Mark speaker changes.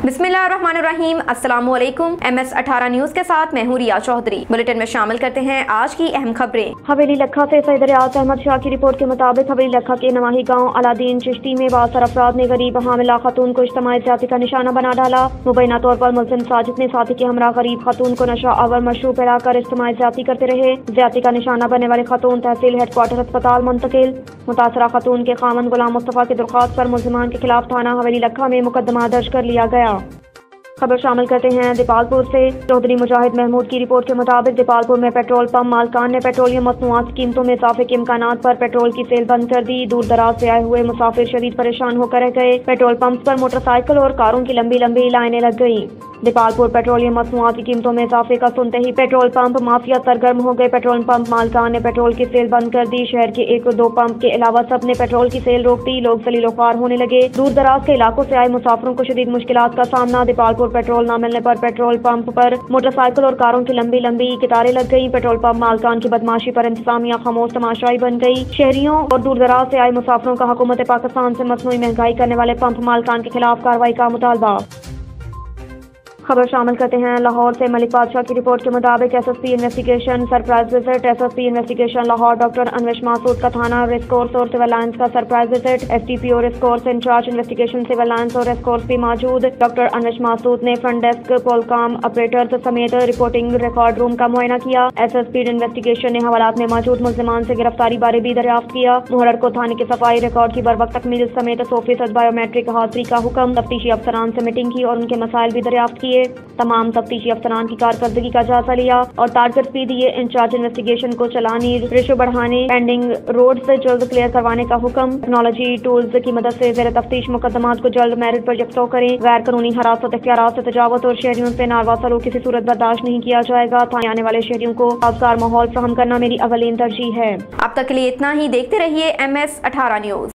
Speaker 1: बिस्मिल्लाहिर्रहमानिर्रहीम। अस्सलामुअलैकुम। MS18 news के साथ मैं हूं रिया चौधरी। बुलेटिन में शामिल करते हैं आज की अहम खबरें।
Speaker 2: हवेली लखा से सैयद रियाज अहमद शाह की रिपोर्ट के मुताबिक हवेली लखा के नवाही गांव अलादीन चिश्ती में बासर अफराद ने गरीब हामिला खातून को इज्तिमाई ज्यादती का निशाना बना डाला। मुबैना तौर पर मुलजिम साजिद ने साथी के हमरा गरीब खातून को नशा आवर मशरूब पिलाकर इज्तिमाई ज्यादती करते रहे। ज्यादती का निशाना बनने वाले खातून तहसील हेडक्वार्टर अस्पताल मुंतकिल। मुतासरा खातून के खामन गुलाम मुस्तफा की दरख्वास्त पर मुलजिमान के खिलाफ थाना हवेली लखा में मुकदमा दर्ज कर लिया गया। खबर शामिल करते हैं दीपालपुर से। चौधरी मुजाहिद महमूद की रिपोर्ट के मुताबिक दीपालपुर में पेट्रोल पंप मालकान ने पेट्रोलियम मसनूआत की कीमतों में इजाफे के इम्कानात पर पेट्रोल की सेल बंद कर दी। दूर दराज से आए हुए मुसाफिर शदीद परेशान होकर रह गए। पेट्रोल पंप पर मोटरसाइकिल और कारों की लंबी लंबी लाइनें लग गई। दीपालपुर पेट्रोलियम मसनूआत की कीमतों में इजाफे का सुनते ही पेट्रोल पंप माफिया सरगर्म हो गए। पेट्रोल पंप मालकान ने पेट्रोल की सेल बंद कर दी। शहर के एक दो पंप के अलावा सब ने पेट्रोल की सेल रोक दी। लोग सलीलोखार होने लगे। दूर दराज के इलाकों से आए मुसाफिरों को शदीद मुश्किलात का सामना। दीपालपुर पेट्रोल न मिलने पर पेट्रोल पंप पर मोटरसाइकिल और कारों की लंबी लंबी कतारें लग गई। पेट्रोल पंप मालकान की बदमाशी पर इंतजामिया खामोश तमाशाई बन गई। शहरियों और दूर दराज से आए मुसाफिरों का हुकूमत पाकिस्तान से मसनूई महंगाई करने वाले पंप मालकान के खिलाफ कार्रवाई का मुतालबा। खबर शामिल करते हैं लाहौर से। मलिक बादशाह की रिपोर्ट के मुताबिक SSP investigation surprise visit. SSP investigation Lahore doctor Anwesh Masood का थाना रेस्कोर्स और सिविल लाइंस का surprise visit. STPO racecourse incharge investigation civil lines और रेस्कोर्स भी मौजूद। डॉक्टर अनवेश मासूद ने फ्रंट डेस्क पोलकाम ऑपरेटर्स समेत रिपोर्टिंग रिकॉर्ड रूम का मुआयना किया। SSP इन्वेस्टिगेशन ने हवालात में मौजूद मुलजिमान से गिरफ्तारी बारे भी दरियाफ्त किया। मुहर्रर को थाने की सफाई रिकॉर्ड की बरवक्त तकमील समेत 100% बायोमेट्रिक हाजिरी का हुक्म। तफ्तीशी अफसरान से मीटिंग की और उनके मसाइल भी दरियाफ्त किए। तमाम तफ्तीशी अफसरान की कारकर्दगी का जायजा लिया और टारगेट भी दिए। इंचार्ज इन्वेस्टिगेशन को चलानी रेशो बढ़ाने, पेंडिंग रोड से जल्द क्लियर करवाने का हुक्म। टेक्नोलॉजी टूल्स की मदद से ज़ेर तफ्तीश मुकदमात को जल्द मेरिट पर यकसो करें। गैर कानूनी हिरासत इख्तियारात से तजावत और शहरियों से नारवा सलूक किसी सूरत बर्दाश्त नहीं किया जाएगा। थाने आने वाले शहरियों को साजगार माहौल फराहम करना मेरी अवलीन तरजीह है।
Speaker 1: अब तक के लिए इतना ही। देखते रहिए MS18 न्यूज।